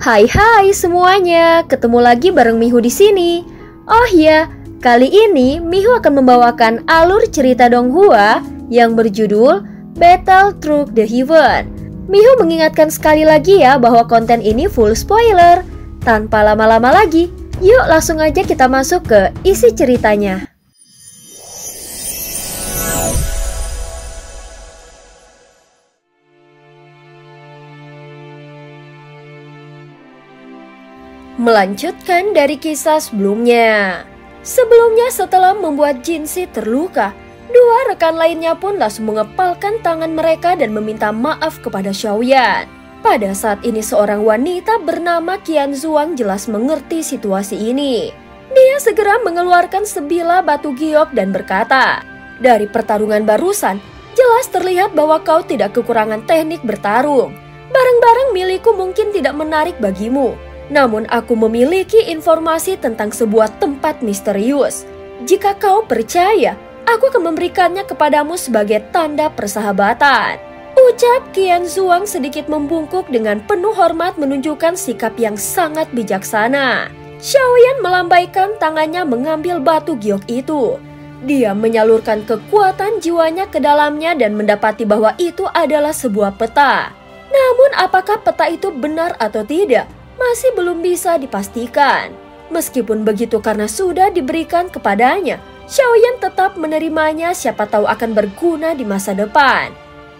Hai semuanya, ketemu lagi bareng Mihu di sini. Oh ya, kali ini Mihu akan membawakan alur cerita Donghua yang berjudul Battle Through the Heaven. Mihu mengingatkan sekali lagi ya bahwa konten ini full spoiler. Tanpa lama-lama lagi, yuk langsung aja kita masuk ke isi ceritanya. Melanjutkan dari kisah sebelumnya. Sebelumnya setelah membuat Jinsi terluka, dua rekan lainnya pun langsung mengepalkan tangan mereka dan meminta maaf kepada Xiaoyan. Pada saat ini seorang wanita bernama Qian Zhuang jelas mengerti situasi ini. Dia segera mengeluarkan sebilah batu giok dan berkata, "Dari pertarungan barusan, jelas terlihat bahwa kau tidak kekurangan teknik bertarung. Barang-barang milikku mungkin tidak menarik bagimu. Namun aku memiliki informasi tentang sebuah tempat misterius. Jika kau percaya, aku akan memberikannya kepadamu sebagai tanda persahabatan." Ucap Qian Zhuang sedikit membungkuk dengan penuh hormat menunjukkan sikap yang sangat bijaksana. Xiaoyan melambaikan tangannya mengambil batu giok itu. Dia menyalurkan kekuatan jiwanya ke dalamnya dan mendapati bahwa itu adalah sebuah peta. Namun apakah peta itu benar atau tidak? Masih belum bisa dipastikan. Meskipun begitu karena sudah diberikan kepadanya, Xiaoyan tetap menerimanya, siapa tahu akan berguna di masa depan.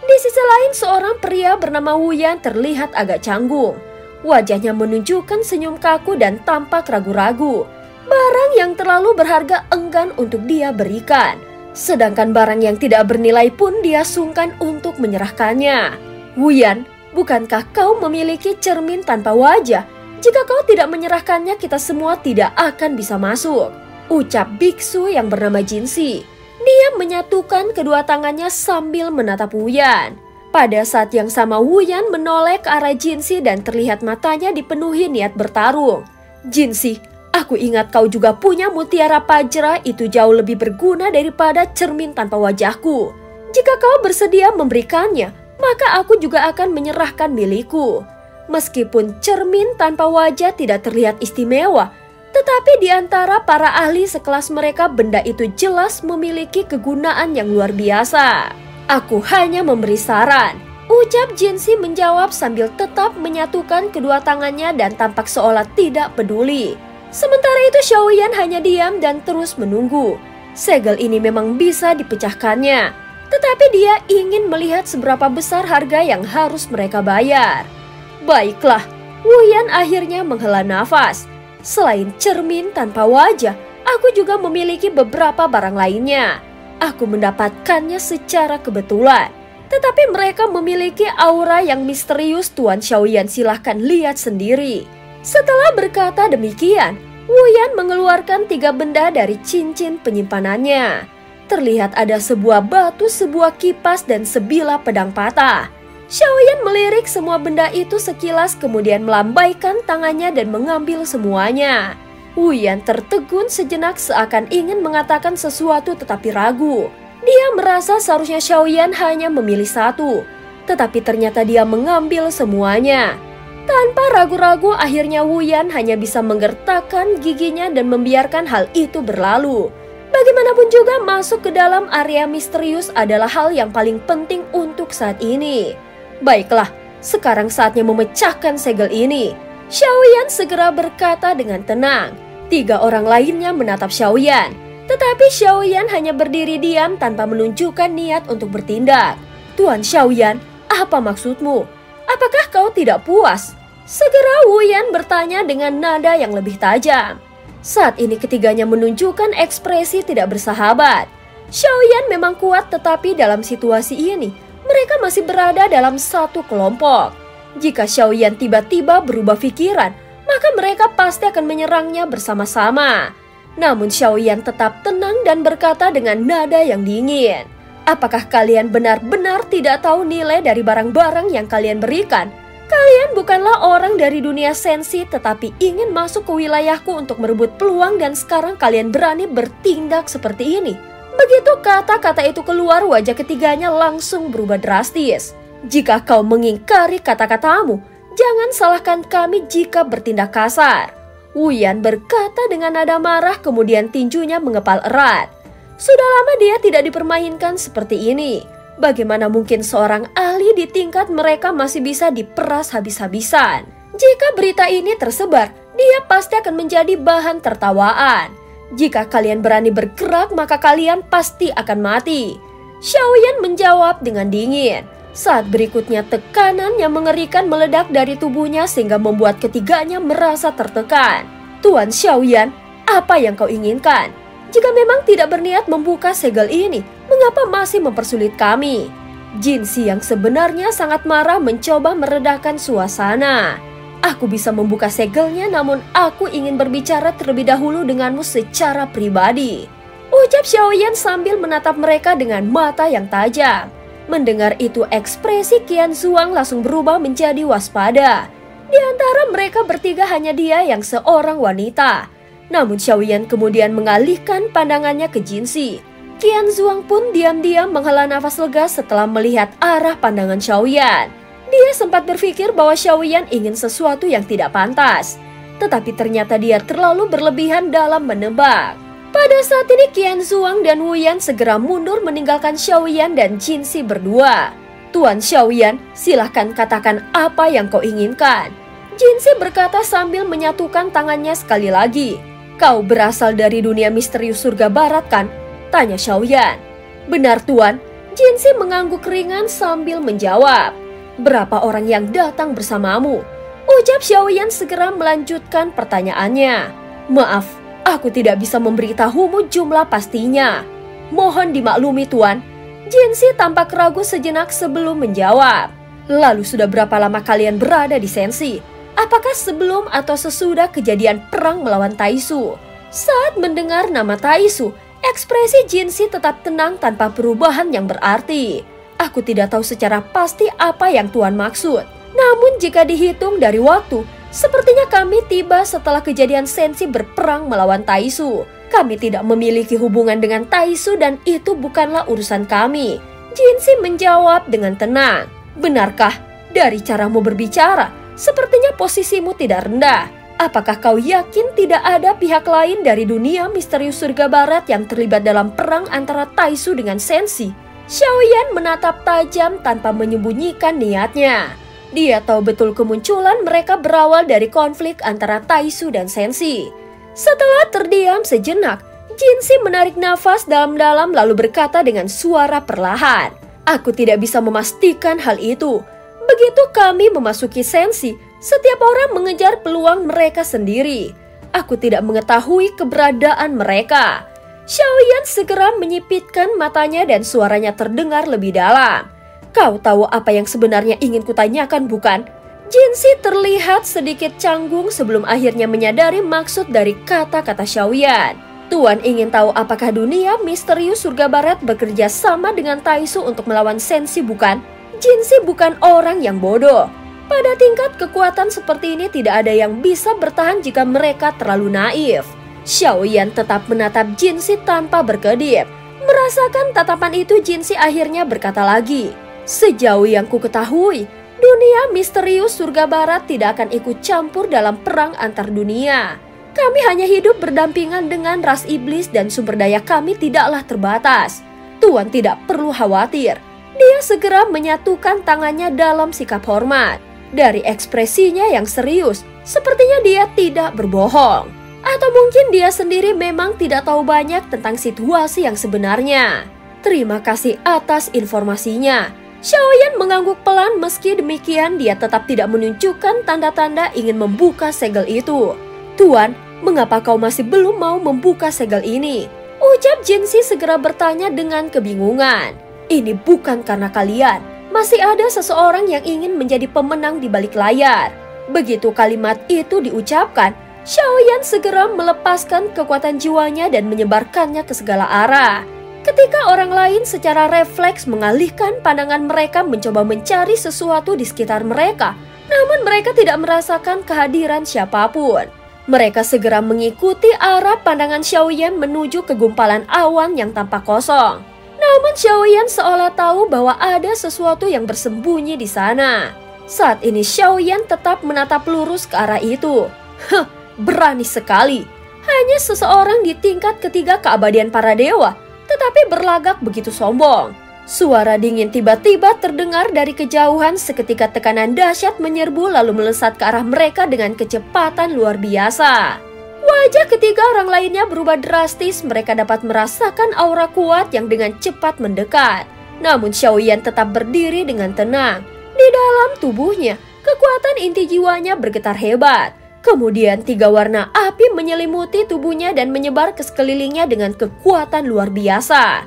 Di sisi lain seorang pria bernama Wu Yan terlihat agak canggung. Wajahnya menunjukkan senyum kaku dan tampak ragu-ragu. Barang yang terlalu berharga enggan untuk dia berikan. Sedangkan barang yang tidak bernilai pun dia sungkan untuk menyerahkannya. Wu Yan, bukankah kau memiliki cermin tanpa wajah? Jika kau tidak menyerahkannya, kita semua tidak akan bisa masuk. Ucap biksu yang bernama Jinsi. Dia menyatukan kedua tangannya sambil menatap Wu Yan. Pada saat yang sama Wu Yan menoleh ke arah Jinsi dan terlihat matanya dipenuhi niat bertarung. "Jinsi, aku ingat kau juga punya mutiara pajra, itu jauh lebih berguna daripada cermin tanpa wajahku. Jika kau bersedia memberikannya, maka aku juga akan menyerahkan milikku." Meskipun cermin tanpa wajah tidak terlihat istimewa, tetapi di antara para ahli sekelas mereka benda itu jelas memiliki kegunaan yang luar biasa. "Aku hanya memberi saran," ucap Jinsi menjawab sambil tetap menyatukan kedua tangannya dan tampak seolah tidak peduli. Sementara itu Xiaoyan hanya diam dan terus menunggu. Segel ini memang bisa dipecahkannya, tetapi dia ingin melihat seberapa besar harga yang harus mereka bayar. Baiklah, Wu Yan akhirnya menghela nafas. Selain cermin tanpa wajah, aku juga memiliki beberapa barang lainnya. Aku mendapatkannya secara kebetulan. Tetapi mereka memiliki aura yang misterius, Tuan Xiaoyan, silahkan lihat sendiri. Setelah berkata demikian, Wu Yan mengeluarkan 3 benda dari cincin penyimpanannya. Terlihat ada sebuah batu, sebuah kipas, dan sebilah pedang patah. Xiaoyan melirik semua benda itu sekilas kemudian melambaikan tangannya dan mengambil semuanya. Wu Yan tertegun sejenak seakan ingin mengatakan sesuatu tetapi ragu. Dia merasa seharusnya Xiaoyan hanya memilih satu, tetapi ternyata dia mengambil semuanya. Tanpa ragu-ragu akhirnya Wu Yan hanya bisa menggertakkan giginya dan membiarkan hal itu berlalu. Bagaimanapun juga masuk ke dalam area misterius adalah hal yang paling penting untuk saat ini. Baiklah, sekarang saatnya memecahkan segel ini. Xiaoyan segera berkata dengan tenang. 3 orang lainnya menatap Xiaoyan. Tetapi Xiaoyan hanya berdiri diam tanpa menunjukkan niat untuk bertindak. "Tuan Xiaoyan, apa maksudmu? Apakah kau tidak puas?" Segera Wu Yan bertanya dengan nada yang lebih tajam. Saat ini ketiganya menunjukkan ekspresi tidak bersahabat. Xiaoyan memang kuat, tetapi dalam situasi ini mereka masih berada dalam satu kelompok. Jika Xiaoyan tiba-tiba berubah pikiran, maka mereka pasti akan menyerangnya bersama-sama. Namun Xiaoyan tetap tenang dan berkata dengan nada yang dingin, "Apakah kalian benar-benar tidak tahu nilai dari barang-barang yang kalian berikan? Kalian bukanlah orang dari dunia sensi, tetapi ingin masuk ke wilayahku untuk merebut peluang dan sekarang kalian berani bertindak seperti ini." Begitu kata-kata itu keluar, wajah ketiganya langsung berubah drastis. "Jika kau mengingkari kata-katamu, Jangan salahkan kami jika bertindak kasar." Wu Yan berkata dengan nada marah, kemudian tinjunya mengepal erat. Sudah lama dia tidak dipermainkan seperti ini. Bagaimana mungkin seorang ahli di tingkat mereka masih bisa diperas habis-habisan? Jika berita ini tersebar, dia pasti akan menjadi bahan tertawaan. Jika kalian berani bergerak, maka kalian pasti akan mati. Xiao Yan menjawab dengan dingin. Saat berikutnya tekanan yang mengerikan meledak dari tubuhnya sehingga membuat ketiganya merasa tertekan. "Tuan Xiao Yan, apa yang kau inginkan? Jika memang tidak berniat membuka segel ini, mengapa masih mempersulit kami?" Jinsi yang sebenarnya sangat marah mencoba meredakan suasana. "Aku bisa membuka segelnya, namun aku ingin berbicara terlebih dahulu denganmu secara pribadi," ucap Xiao Yan sambil menatap mereka dengan mata yang tajam. Mendengar itu, ekspresi Qian Zuang langsung berubah menjadi waspada. Di antara mereka bertiga hanya dia yang seorang wanita. Namun Xiao Yan kemudian mengalihkan pandangannya ke Jinsi. Qian Zuang pun diam-diam menghela nafas lega setelah melihat arah pandangan Xiao Yan. Dia sempat berpikir bahwa Xiao Yan ingin sesuatu yang tidak pantas. Tetapi ternyata dia terlalu berlebihan dalam menebak. Pada saat ini Qian Zuang dan Wu Yan segera mundur meninggalkan Xiao Yan dan Jinsi berdua. "Tuan Xiao Yan, silahkan katakan apa yang kau inginkan," Jinsi berkata sambil menyatukan tangannya sekali lagi. "Kau berasal dari dunia misterius surga barat kan?" tanya Xiao Yan. "Benar Tuan," Jinsi mengangguk ringan sambil menjawab. "Berapa orang yang datang bersamamu?" ucap Xiao Yan segera melanjutkan pertanyaannya. "Maaf, aku tidak bisa memberitahumu jumlah pastinya. Mohon dimaklumi Tuan." Jinsi tampak ragu sejenak sebelum menjawab. "Lalu sudah berapa lama kalian berada di Sensi? Apakah sebelum atau sesudah kejadian perang melawan Taisu?" Saat mendengar nama Taisu, ekspresi Jinsi tetap tenang tanpa perubahan yang berarti. "Aku tidak tahu secara pasti apa yang Tuan maksud. Namun jika dihitung dari waktu, sepertinya kami tiba setelah kejadian Sensi berperang melawan Taisu. Kami tidak memiliki hubungan dengan Taisu dan itu bukanlah urusan kami," Jinsi menjawab dengan tenang. "Benarkah? Dari caramu berbicara, sepertinya posisimu tidak rendah. Apakah kau yakin tidak ada pihak lain dari dunia misterius surga barat yang terlibat dalam perang antara Taisu dengan Sensi?" Xiao Yan menatap tajam tanpa menyembunyikan niatnya. Dia tahu betul kemunculan mereka berawal dari konflik antara Taisu dan Sensi. Setelah terdiam sejenak, Jinsi menarik nafas dalam-dalam lalu berkata dengan suara perlahan, "Aku tidak bisa memastikan hal itu. Begitu kami memasuki Sensi, setiap orang mengejar peluang mereka sendiri. Aku tidak mengetahui keberadaan mereka." Xiao Yan segera menyipitkan matanya dan suaranya terdengar lebih dalam. "Kau tahu apa yang sebenarnya ingin kutanyakan, bukan?" Jinsi terlihat sedikit canggung sebelum akhirnya menyadari maksud dari kata-kata Xiao Yan. "Tuan ingin tahu apakah dunia misterius surga barat bekerja sama dengan Taisu untuk melawan Sensi, bukan?" Jinsi bukan orang yang bodoh. Pada tingkat kekuatan seperti ini tidak ada yang bisa bertahan jika mereka terlalu naif. Xiao Yan tetap menatap Jinsi tanpa berkedip. Merasakan tatapan itu, Jinsi akhirnya berkata lagi, "Sejauh yang ku ketahui, dunia misterius surga barat tidak akan ikut campur dalam perang antar dunia. Kami hanya hidup berdampingan dengan ras iblis dan sumber daya kami tidaklah terbatas. Tuan tidak perlu khawatir." Dia segera menyatukan tangannya dalam sikap hormat. Dari ekspresinya yang serius, sepertinya dia tidak berbohong. Atau mungkin dia sendiri memang tidak tahu banyak tentang situasi yang sebenarnya. "Terima kasih atas informasinya." Xiao Yan mengangguk pelan, meski demikian dia tetap tidak menunjukkan tanda-tanda ingin membuka segel itu. "Tuan, mengapa kau masih belum mau membuka segel ini?" ucap Jinsi segera bertanya dengan kebingungan. "Ini bukan karena kalian. Masih ada seseorang yang ingin menjadi pemenang di balik layar." Begitu kalimat itu diucapkan, Xiao Yan segera melepaskan kekuatan jiwanya dan menyebarkannya ke segala arah. Ketika orang lain secara refleks mengalihkan pandangan mereka mencoba mencari sesuatu di sekitar mereka, namun mereka tidak merasakan kehadiran siapapun. Mereka segera mengikuti arah pandangan Xiao Yan menuju ke gumpalan awan yang tampak kosong. Namun Xiao Yan seolah tahu bahwa ada sesuatu yang bersembunyi di sana. Saat ini Xiaoyan tetap menatap lurus ke arah itu. Heh, berani sekali. Hanya seseorang di tingkat ketiga keabadian para dewa, tetapi berlagak begitu sombong. Suara dingin tiba-tiba terdengar dari kejauhan seketika tekanan dahsyat menyerbu lalu melesat ke arah mereka dengan kecepatan luar biasa. Wajah ketiga orang lainnya berubah drastis, mereka dapat merasakan aura kuat yang dengan cepat mendekat. Namun Xiaoyan tetap berdiri dengan tenang. Di dalam tubuhnya, kekuatan inti jiwanya bergetar hebat. Kemudian 3 warna api menyelimuti tubuhnya dan menyebar ke sekelilingnya dengan kekuatan luar biasa.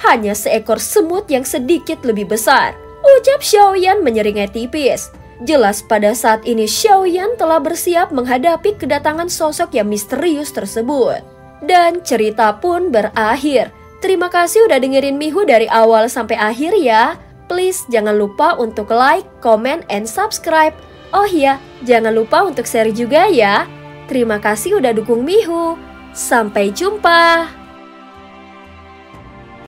Hanya seekor semut yang sedikit lebih besar, ucap Xiaoyan menyeringai tipis. Jelas pada saat ini Xiaoyan telah bersiap menghadapi kedatangan sosok yang misterius tersebut. Dan cerita pun berakhir. Terima kasih udah dengerin Mihu dari awal sampai akhir ya. Please jangan lupa untuk like, comment, and subscribe. Oh iya, jangan lupa untuk share juga ya. Terima kasih udah dukung Mihu. Sampai jumpa.